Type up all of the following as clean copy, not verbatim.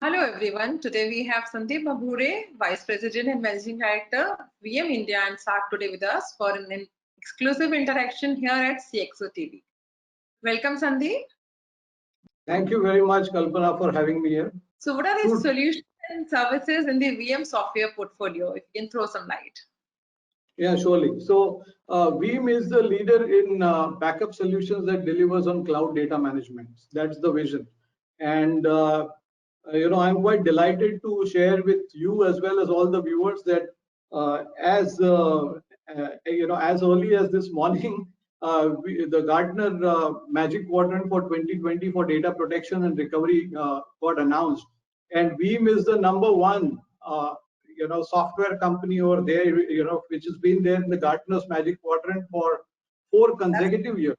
Hello everyone. Today we have Sandeep Mabhure, Vice President and Managing Director, VM India and SARC today with us for an exclusive interaction here at CXO TV. Welcome Sandeep. Thank you very much, Kalpana, for having me here. So what are the solutions and services in the VM software portfolio? If you can throw some light. Yeah, surely. So Veeam is the leader in backup solutions that delivers on cloud data management. That's the vision. And I'm quite delighted to share with you as well as all the viewers that as early as this morning, the Gartner Magic Quadrant for 2020 for data protection and recovery got announced, and Veeam is the #1 software company over there, which has been there in the Gartner's Magic Quadrant for 4 consecutive years.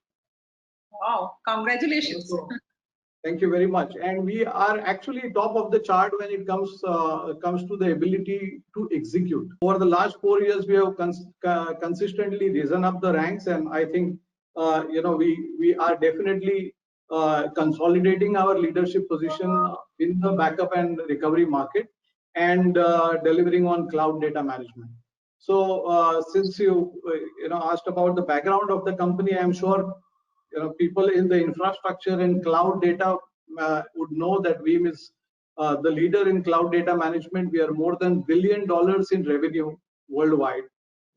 Wow! Congratulations. Thank you very much. And we are actually top of the chart when it comes to the ability to execute. Over the last 4 years, we have consistently risen up the ranks, and I think we are definitely consolidating our leadership position in the backup and recovery market and delivering on cloud data management. So since you asked about the background of the company, I'm sure people in the infrastructure and cloud data would know that Veeam is the leader in cloud data management. We are more than $1 billion in revenue worldwide,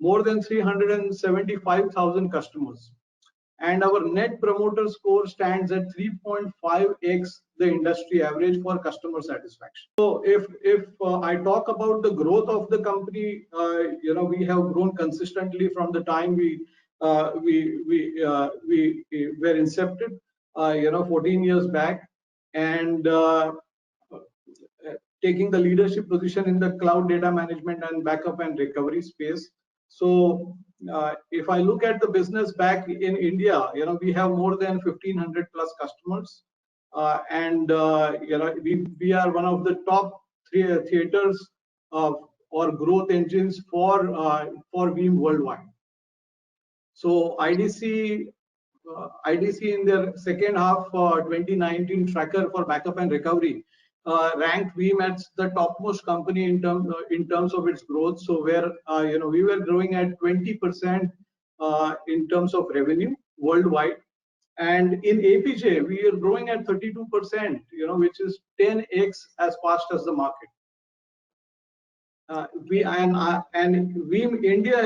more than 375,000 customers, and our net promoter score stands at 3.5x the industry average for customer satisfaction. So if I talk about the growth of the company, we have grown consistently from the time we were incepted 14 years back, and taking the leadership position in the cloud data management and backup and recovery space. So if I look at the business back in India, we have more than 1,500 plus customers, and we are one of the top 3 theaters or growth engines for Veeam worldwide. So IDC in their second half 2019 tracker for backup and recovery ranked Veeam as the topmost company in terms of its growth. So where we were growing at 20% in terms of revenue worldwide, and in APJ we are growing at 32%, which is 10x as fast as the market. And Veeam India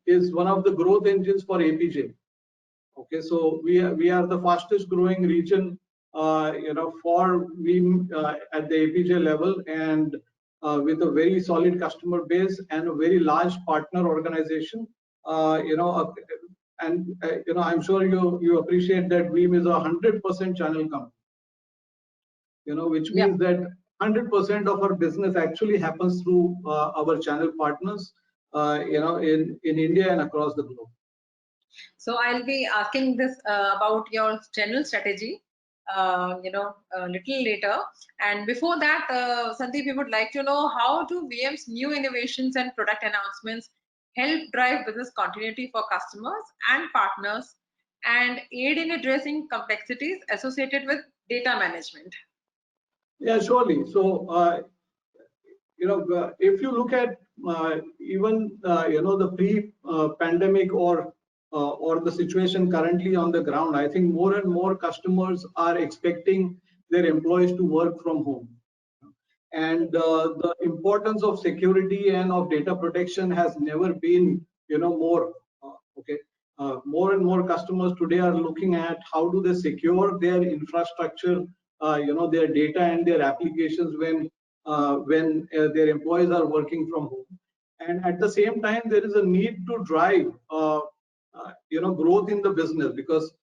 is one of the growth engines for APJ. Okay, so we are the fastest growing region for Veeam at the APJ level, and with a very solid customer base and a very large partner organization. I'm sure you appreciate that Veeam is a 100% channel company. Which means that 100% of our business actually happens through our channel partners, in India and across the globe. So I'll be asking this about your channel strategy, a little later. And before that, Sandeep, we would like to know, how do Veeam's new innovations and product announcements help drive business continuity for customers and partners and aid in addressing complexities associated with data management? Yeah, surely. So, if you look at even the pre-pandemic or the situation currently on the ground, I think more and more customers are expecting their employees to work from home, and the importance of security and of data protection has never been more. More and more customers today are looking at how do they secure their infrastructure, their data and their applications when their employees are working from home. And at the same time, there is a need to drive growth in the business, because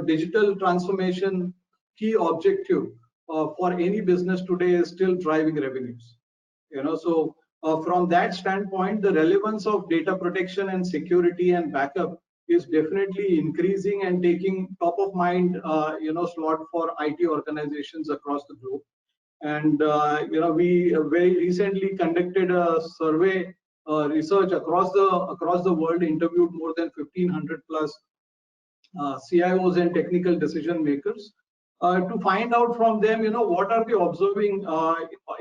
digital transformation key objective for any business today is still driving revenues. So from that standpoint, the relevance of data protection and security and backup is definitely increasing and taking top of mind slot for IT organizations across the globe. And we very recently conducted a survey research across the world, interviewed more than 1,500 plus CIOs and technical decision makers, to find out from them, what are they observing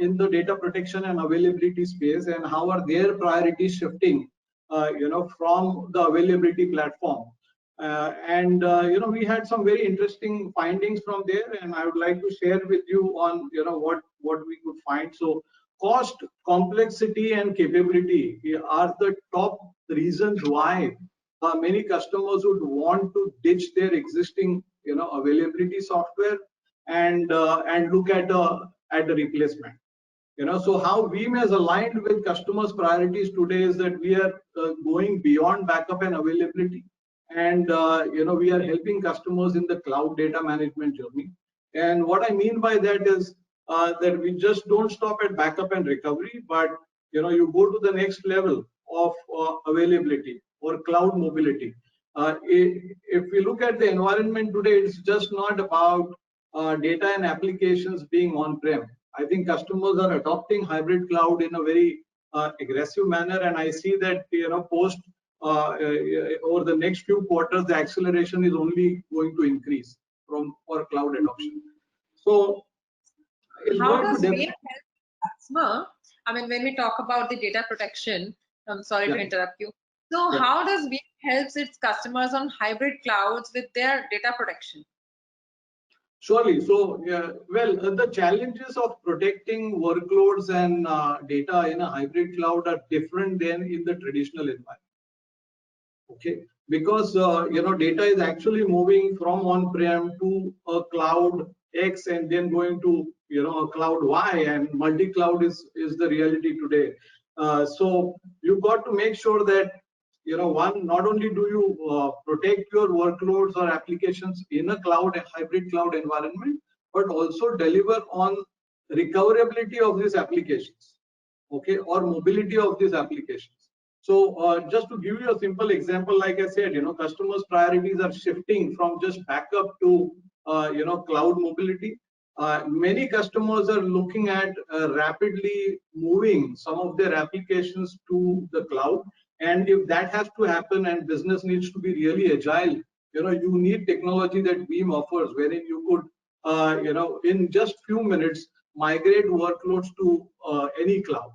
in the data protection and availability space, and how are their priorities shifting, from the availability platform. We had some very interesting findings from there, and I would like to share with you on, what we could find. So, cost, complexity, and capability are the top reasons why many customers would want to ditch their existing, availability software and look at the replacement. So how Veeam has aligned with customers' priorities today is that we are going beyond backup and availability, and we are helping customers in the cloud data management journey. And what I mean by that is that we just don't stop at backup and recovery, but you go to the next level of availability or cloud mobility. If we look at the environment today, it's just not about data and applications being on-prem. I think customers are adopting hybrid cloud in a very aggressive manner, and I see that post over the next few quarters, the acceleration is only going to increase for cloud adoption. So, how does Veeam help customer? I mean, when we talk about the data protection, I'm sorry to interrupt you. So, how does Veeam helps its customers on hybrid clouds with their data protection? Surely. So, the challenges of protecting workloads and data in a hybrid cloud are different than in the traditional environment. Okay, because data is actually moving from on-prem to a cloud X and then going to a cloud Y, and multi-cloud is the reality today. So you've got to make sure that one, not only do you protect your workloads or applications in a hybrid cloud environment, but also deliver on recoverability of these applications, okay, or mobility of these applications. So just to give you a simple example, like I said, customers' priorities are shifting from just backup to cloud mobility. Many customers are looking at rapidly moving some of their applications to the cloud. And if that has to happen and business needs to be really agile, you need technology that Veeam offers, wherein you could, in just few minutes, migrate workloads to any cloud.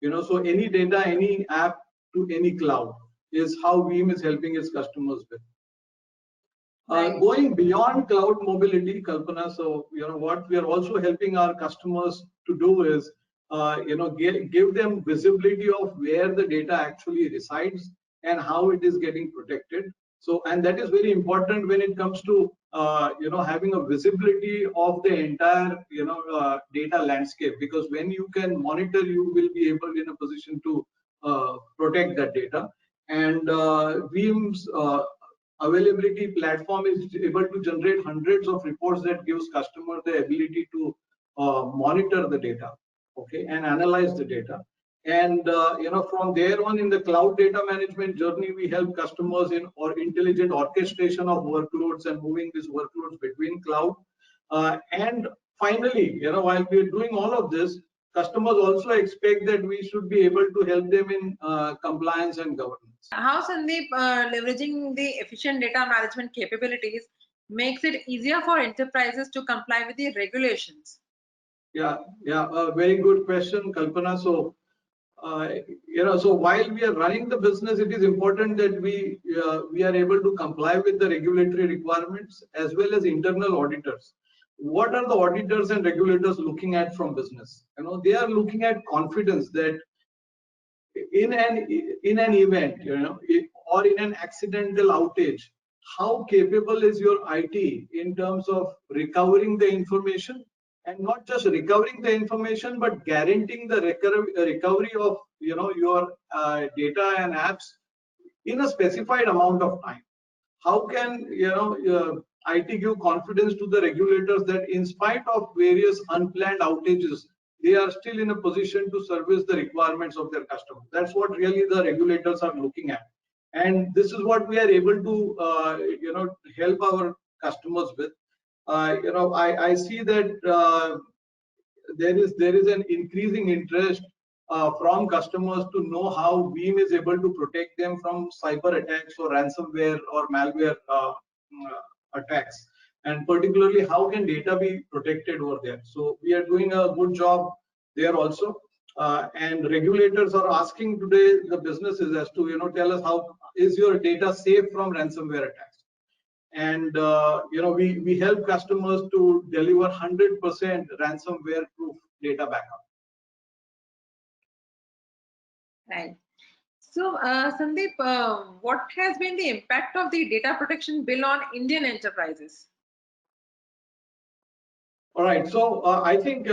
So any data, any app to any cloud is how Veeam is helping its customers with. Going beyond cloud mobility, Kalpana, so what we are also helping our customers to do is give them visibility of where the data actually resides and how it is getting protected. So, and that is very important when it comes to having a visibility of the entire data landscape, because when you can monitor, you will be able in a position to protect that data. And Veeam's availability platform is able to generate hundreds of reports that gives customer the ability to monitor the data, okay, and analyze the data. And from there on in the cloud data management journey, we help customers in intelligent orchestration of workloads and moving these workloads between cloud. And finally, while we're doing all of this, customers also expect that we should be able to help them in compliance and governance. How, Sandeep, leveraging the efficient data management capabilities makes it easier for enterprises to comply with the regulations? Yeah, a very good question, Kalpana. So, so while we are running the business, it is important that we are able to comply with the regulatory requirements as well as internal auditors. What are the auditors and regulators looking at from business? They are looking at confidence that in an event, or in an accidental outage, how capable is your IT in terms of recovering the information, and not just recovering the information, but guaranteeing the recovery of your data and apps in a specified amount of time. How can IT give confidence to the regulators that in spite of various unplanned outages, they are still in a position to service the requirements of their customers? That's what really the regulators are looking at, and this is what we are able to help our customers with. I see that there is an increasing interest from customers to know how Veeam is able to protect them from cyber attacks or ransomware or malware attacks. and particularly how can data be protected over there. So we are doing a good job there also. And regulators are asking today the businesses as to tell us how is your data safe from ransomware attacks. And we help customers to deliver 100% ransomware proof data backup. Right. So, Sandeep, what has been the impact of the data protection bill on Indian enterprises? All right. So I think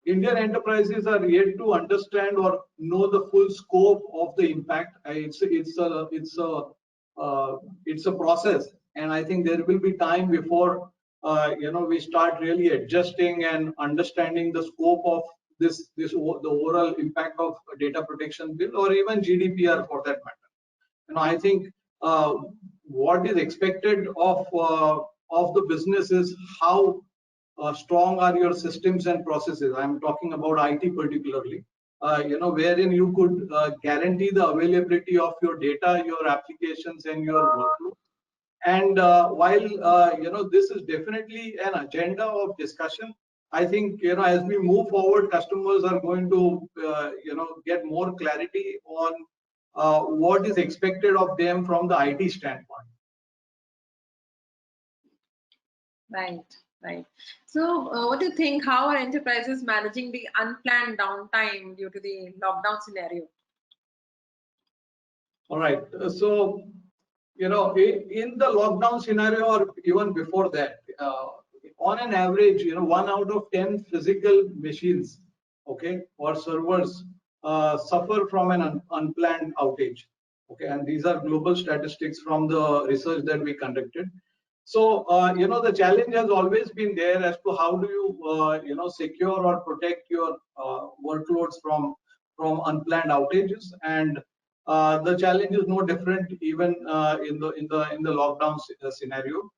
Indian enterprises are yet to understand or know the full scope of the impact. It's a process, and I think there will be time before we start really adjusting and understanding the scope of the overall impact of data protection bill or even GDPR for that matter. I think what is expected of the business is how strong are your systems and processes. I'm talking about IT particularly, wherein you could guarantee the availability of your data, your applications, and your workload. And while this is definitely an agenda of discussion, I think as we move forward, customers are going to get more clarity on what is expected of them from the IT standpoint. Right, right. So, what do you think? How are enterprises managing the unplanned downtime due to the lockdown scenario? All right. So, in the lockdown scenario or even before that, on an average, 1 out of 10 physical machines, okay, or servers suffer from an unplanned outage. Okay, and these are global statistics from the research that we conducted. So, the challenge has always been there as to how do you, secure or protect your workloads from unplanned outages, and the challenge is no different even in the lockdown scenario.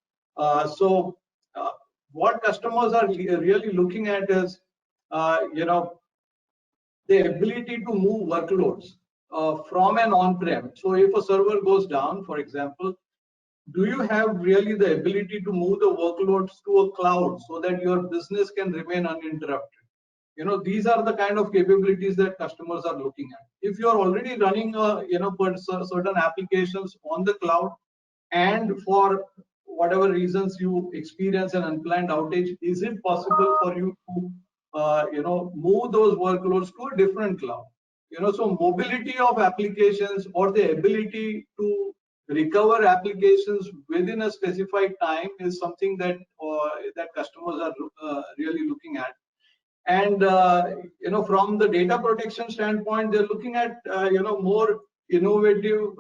So, what customers are really looking at is, the ability to move workloads from an on-prem. So, if a server goes down, for example, do you have really the ability to move the workloads to a cloud so that your business can remain uninterrupted? These are the kind of capabilities that customers are looking at. If you are already running certain applications on the cloud, and for whatever reasons you experience an unplanned outage, is it possible for you to move those workloads to a different cloud? So mobility of applications or the ability to recover applications within a specified time is something that that customers are really looking at. And from the data protection standpoint, they're looking at more innovative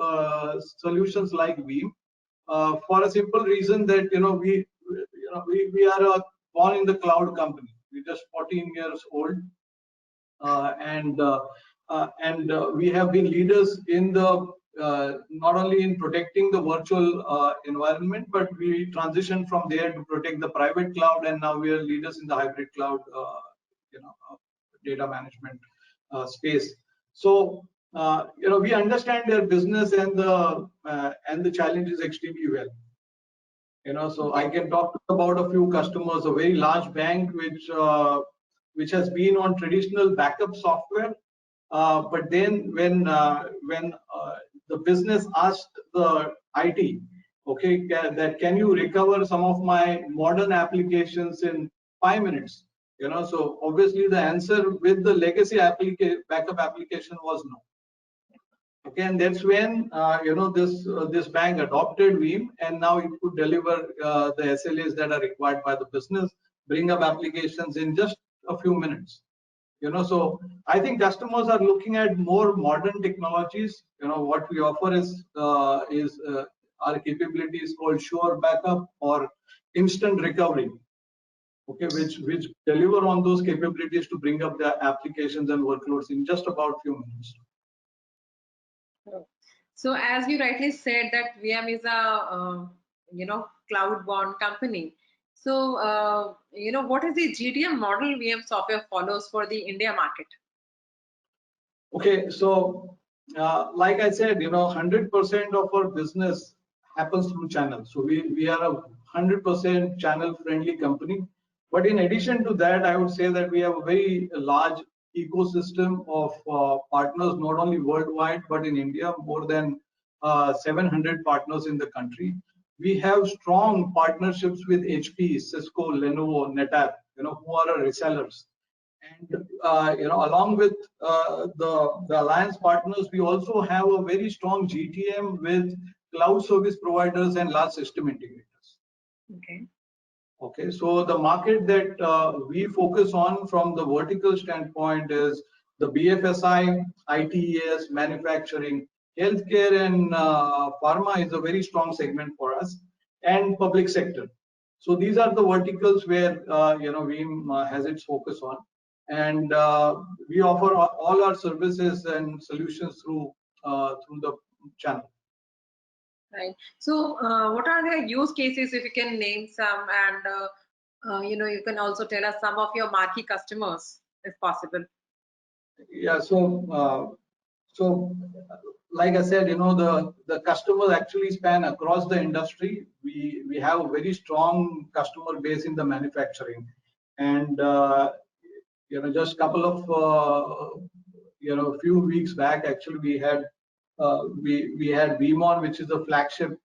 solutions like Veeam, for a simple reason that we are a born in the cloud company. We're just 14 years old, and we have been leaders in the not only in protecting the virtual environment, but we transitioned from there to protect the private cloud, and now we are leaders in the hybrid cloud data management space. So we understand their business and the challenges extremely well. So I can talk about a few customers. A very large bank which has been on traditional backup software, but then when the business asked the IT, okay, that can you recover some of my modern applications in 5 minutes? So obviously the answer with the legacy backup application was no. Okay, and that's when this bank adopted Veeam, and now it could deliver the SLAs that are required by the business, bring up applications in just a few minutes. So I think customers are looking at more modern technologies. What we offer is our capabilities called Sure Backup or Instant Recovery. Okay, which deliver on those capabilities to bring up the applications and workloads in just about few minutes. So, as you rightly said, that Veeam is a cloud-born company. So, what is the GTM model Veeam software follows for the India market? Okay, so like I said, 100% of our business happens through channels. So we are a 100% channel friendly company. But in addition to that, I would say that we have a very large ecosystem of partners, not only worldwide, but in India, more than 700 partners in the country. We have strong partnerships with HP, Cisco, Lenovo, NetApp, who are our resellers. And along with the alliance partners, we also have a very strong GTM with cloud service providers and large system integrators. Okay, so the market that we focus on from the vertical standpoint is the BFSI, ITES, manufacturing, healthcare, and pharma is a very strong segment for us, and public sector. So these are the verticals where Veeam has its focus on, and we offer all our services and solutions through the channel. Right. So, what are the use cases, if you can name some, and you can also tell us some of your marquee customers, if possible. Yeah. So, like I said, the customers actually span across the industry. We have a very strong customer base in the manufacturing, and just a couple of few weeks back, actually we had VeeamON, which is the flagship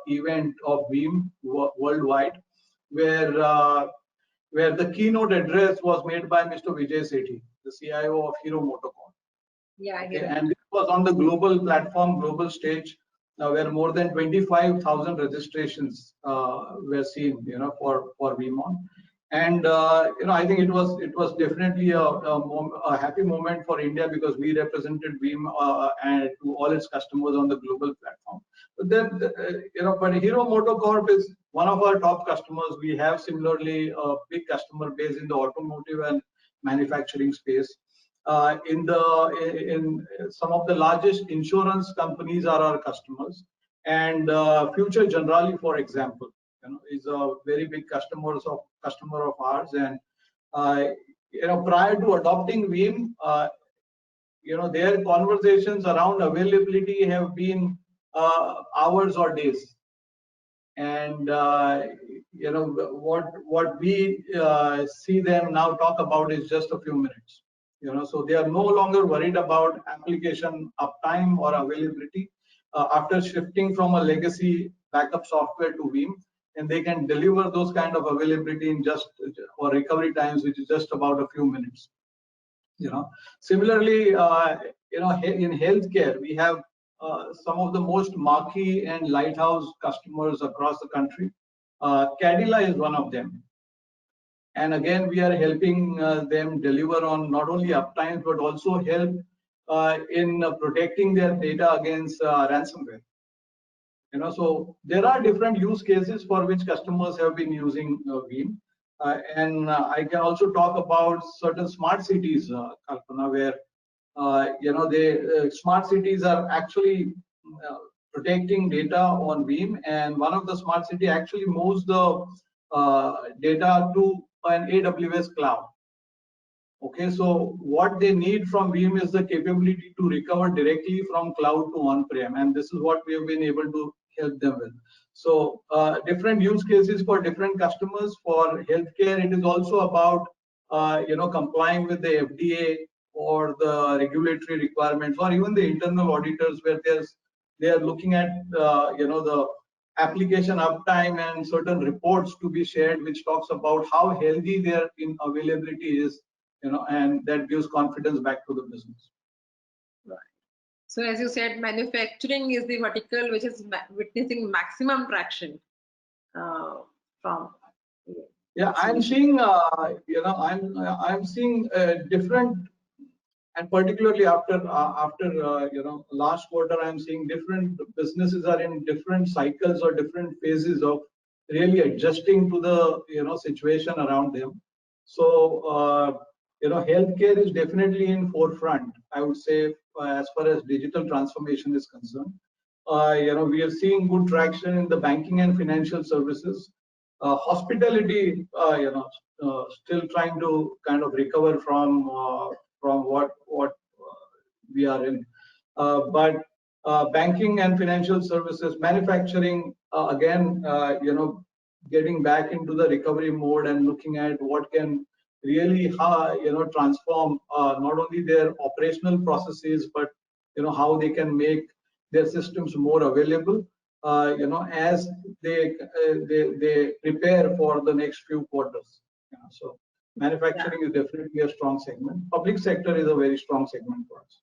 event of Veeam worldwide, where the keynote address was made by Mr. Vijay Sethi, the CIO of Hero MotoCorp. Yeah, okay, and it was on the global platform, global stage, where more than 25,000 registrations were seen, for VeeamON. And I think it was definitely a happy moment for India, because we represented Veeam and to all its customers on the global platform. But then but Hero MotoCorp is one of our top customers. We have similarly a big customer base in the automotive and manufacturing space. In some of the largest insurance companies are our customers, and Future Generali, for example, is a very big customer of ours. And prior to adopting Veeam, their conversations around availability have been hours or days. And what we see them now talk about is just a few minutes. So they are no longer worried about application uptime or availability after shifting from a legacy backup software to Veeam, and they can deliver those kind of availability in or recovery times, which is just about a few minutes. Similarly, in healthcare, we have some of the most marquee and lighthouse customers across the country. Cadila is one of them. And again, we are helping them deliver on not only uptime, but also help in protecting their data against ransomware. So there are different use cases for which customers have been using Veeam. And I can also talk about certain smart cities, Kalpana, where smart cities are actually protecting data on Veeam, and one of the smart city actually moves the data to an AWS cloud. Okay, so what they need from Veeam is the capability to recover directly from cloud to on-prem, and this is what we have been able to help them with. So different use cases for different customers. For healthcare, it is also about complying with the FDA or the regulatory requirements, or even the internal auditors, where they are looking at the application uptime and certain reports to be shared, which talks about how healthy their availability is, and that gives confidence back to the business. Right. So as you said, manufacturing is the vertical which is witnessing maximum traction from. Yeah, I'm seeing I'm seeing different, and particularly after last quarter, I'm seeing different businesses are in different cycles or different phases of really adjusting to the situation around them. So healthcare is definitely in forefront, I would say, as far as digital transformation is concerned. We are seeing good traction in the banking and financial services. Hospitality, still trying to kind of recover from what we are in, but banking and financial services, manufacturing, again, getting back into the recovery mode and looking at what can really, transform not only their operational processes, but how they can make their systems more available, as they prepare for the next few quarters. So manufacturing is definitely a strong segment. Public sector is a very strong segment for us.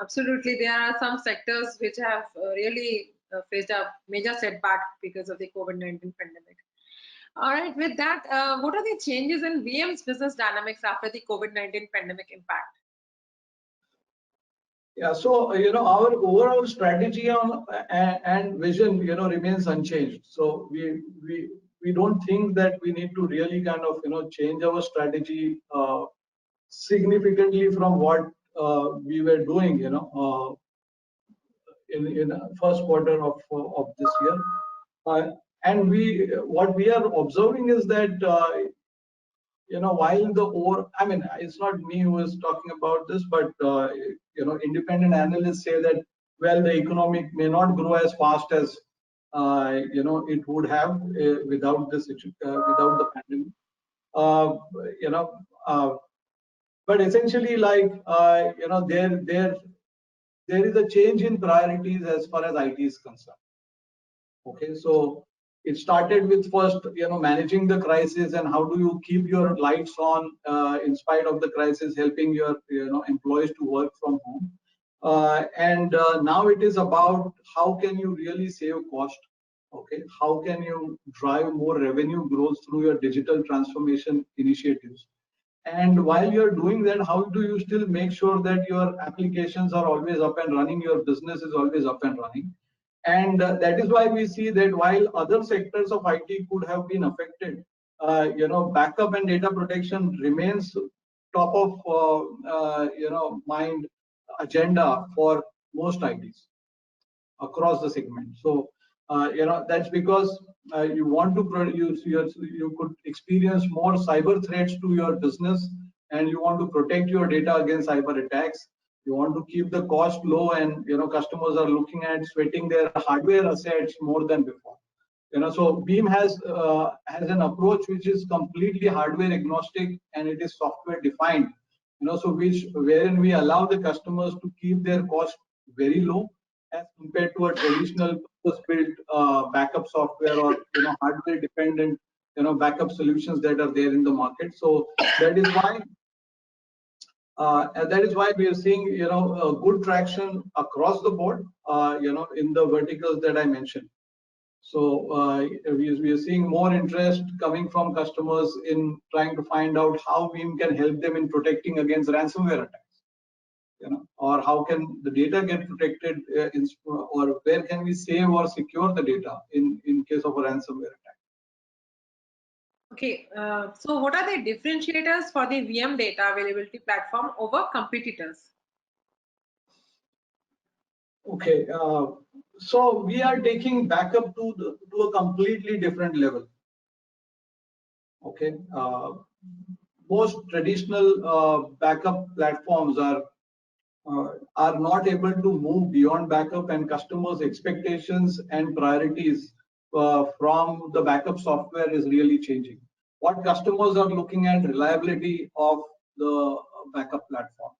Absolutely, there are some sectors which have really faced a major setback because of the COVID-19 pandemic. All right, with that, what are the changes in VM's business dynamics after the COVID-19 pandemic impact? Yeah, so our overall strategy on and vision remains unchanged. So we don't think that we need to really kind of change our strategy significantly from what we were doing in first quarter of this year. And what we are observing is that while I mean, it's not me who is talking about this, but independent analysts say that, well, the economy may not grow as fast as it would have without the pandemic. But essentially, like there is a change in priorities as far as IT is concerned. Okay, so it started with first managing the crisis and how do you keep your lights on in spite of the crisis, helping your employees to work from home, and now it is about how can you really save cost. Okay, how can you drive more revenue growth through your digital transformation initiatives, and while you're doing that, how do you still make sure that your applications are always up and running, your business is always up and running. And that is why we see that while other sectors of IT could have been affected, backup and data protection remains top of mind agenda for most ITs across the segment. So that's because you want to produce, you could experience more cyber threats to your business, and you want to protect your data against cyber attacks. You want to keep the cost low, and customers are looking at sweating their hardware assets more than before. So Veeam has an approach which is completely hardware agnostic, and it is software defined. So wherein we allow the customers to keep their cost very low as compared to a traditional purpose-built backup software or hardware dependent backup solutions that are there in the market. So that is why we are seeing a good traction across the board in the verticals that I mentioned. So we are seeing more interest coming from customers in trying to find out how Veeam can help them in protecting against ransomware attacks. Or how can the data get protected, or where can we save or secure the data in case of a ransomware attack. Okay, so what are the differentiators for the VM data availability platform over competitors? Okay, so we are taking backup to a completely different level. Okay, most traditional backup platforms are not able to move beyond backup, and customers' expectations and priorities from the backup software is really changing. What customers are looking at reliability of the backup platform,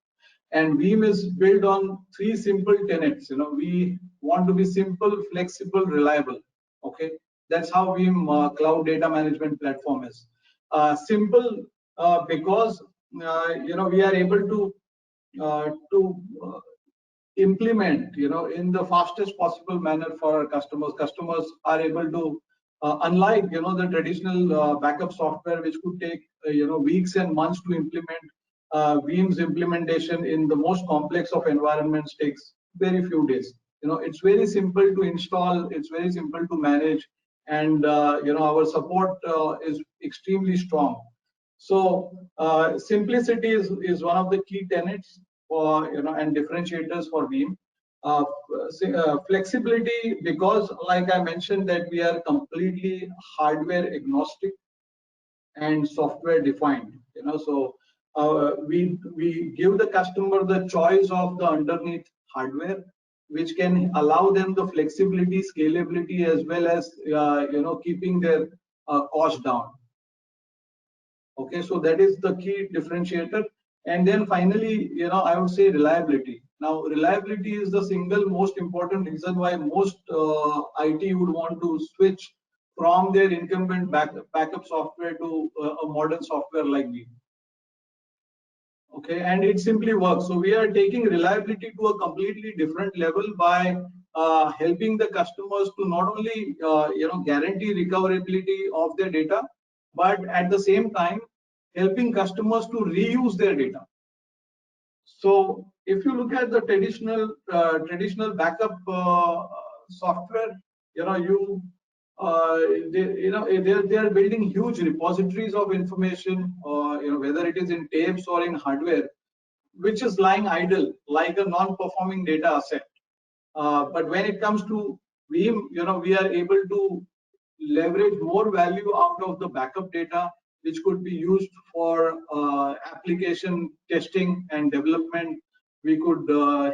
and Veeam is built on 3 simple tenets. We want to be simple, flexible, reliable. Okay, that's how Veeam cloud data management platform is. Simple because we are able to implement in the fastest possible manner for our customers. Customers are able to unlike the traditional backup software which could take weeks and months to implement, Veeam's implementation in the most complex of environments takes very few days. It's very simple to install, it's very simple to manage, and our support is extremely strong. So simplicity is one of the key tenets for and differentiators for Veeam. Flexibility, because like I mentioned that we are completely hardware agnostic and software defined. So we give the customer the choice of the underneath hardware. which can allow them the flexibility, scalability, as well as keeping their cost down. Okay, so that is the key differentiator. And then finally, I would say reliability. Now, reliability is the single most important reason why most IT would want to switch from their incumbent backup software to a modern software like Veeam. Okay, and it simply works. So we are taking reliability to a completely different level by helping the customers to not only guarantee recoverability of their data, but at the same time helping customers to reuse their data. So if you look at the traditional backup software, they are building huge repositories of information, whether it is in tapes or in hardware, which is lying idle like a non-performing data asset. But when it comes to Veeam, we are able to leverage more value out of the backup data, which could be used for application testing and development. We could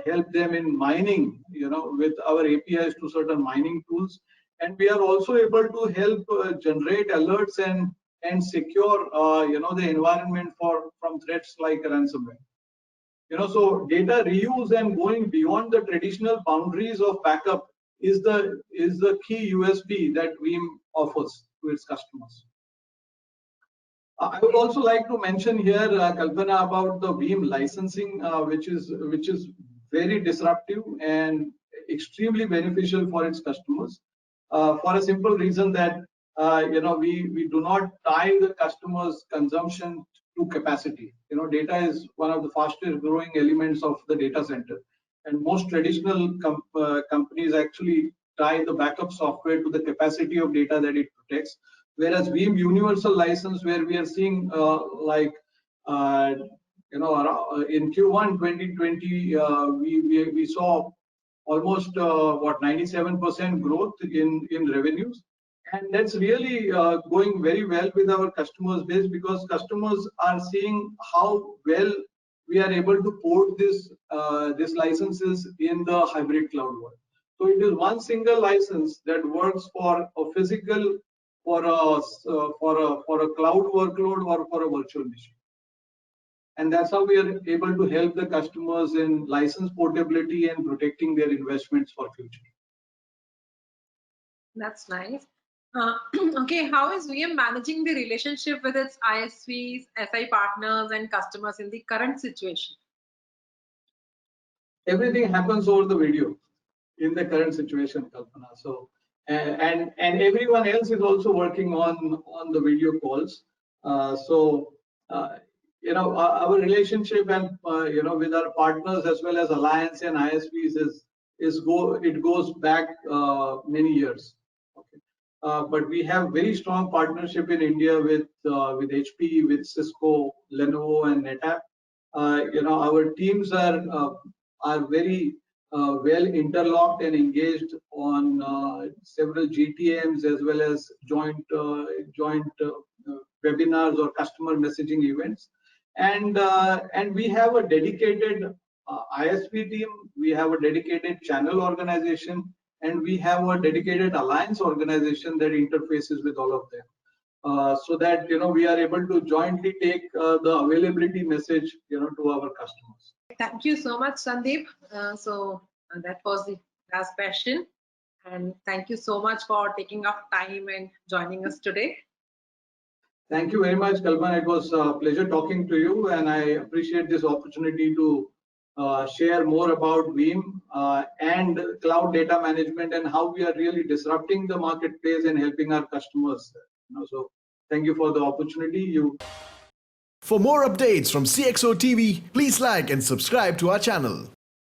help them in mining, with our APIs to certain mining tools. And we are also able to help generate alerts and secure, the environment from threats like ransomware. So data reuse and going beyond the traditional boundaries of backup is the key USP that Veeam offers to its customers. I would also like to mention here, Kalpana, about the Veeam licensing, which is very disruptive and extremely beneficial for its customers, for a simple reason that we do not tie the customer's consumption to capacity. Data is one of the fastest growing elements of the data center, and most traditional companies actually tie the backup software to the capacity of data that it protects. Whereas Veeam Universal License, where we are seeing in Q1 2020, we saw almost 97% growth in revenues, and that's really going very well with our customers base, because customers are seeing how well we are able to port this licenses in the hybrid cloud world. So it is one single license that works for a physical, for a cloud workload, or for a virtual machine. And that's how we are able to help the customers in license portability and protecting their investments for future. That's nice. Okay, how is Veeam managing the relationship with its ISVs, SI partners, and customers in the current situation? Everything happens over the video in the current situation, Kalpana. So, and everyone else is also working on the video calls. Our relationship and with our partners as well as Alliance and ISVs it goes back many years. Okay. But we have very strong partnership in India with HP, with Cisco, Lenovo, and NetApp. Our teams are very well interlocked and engaged on several GTMs as well as joint webinars or customer messaging events. And we have a dedicated ISV team, we have a dedicated channel organization, and we have a dedicated alliance organization that interfaces with all of them, so that we are able to jointly take the availability message to our customers. Thank you so much, Sandeep. So that was the last question, and thank you so much for taking up time and joining us today. Thank you very much, Kalpana. It was a pleasure talking to you, and I appreciate this opportunity to share more about Veeam and cloud data management and how we are really disrupting the marketplace and helping our customers. So thank you for the opportunity. For more updates from CXO TV, please like and subscribe to our channel.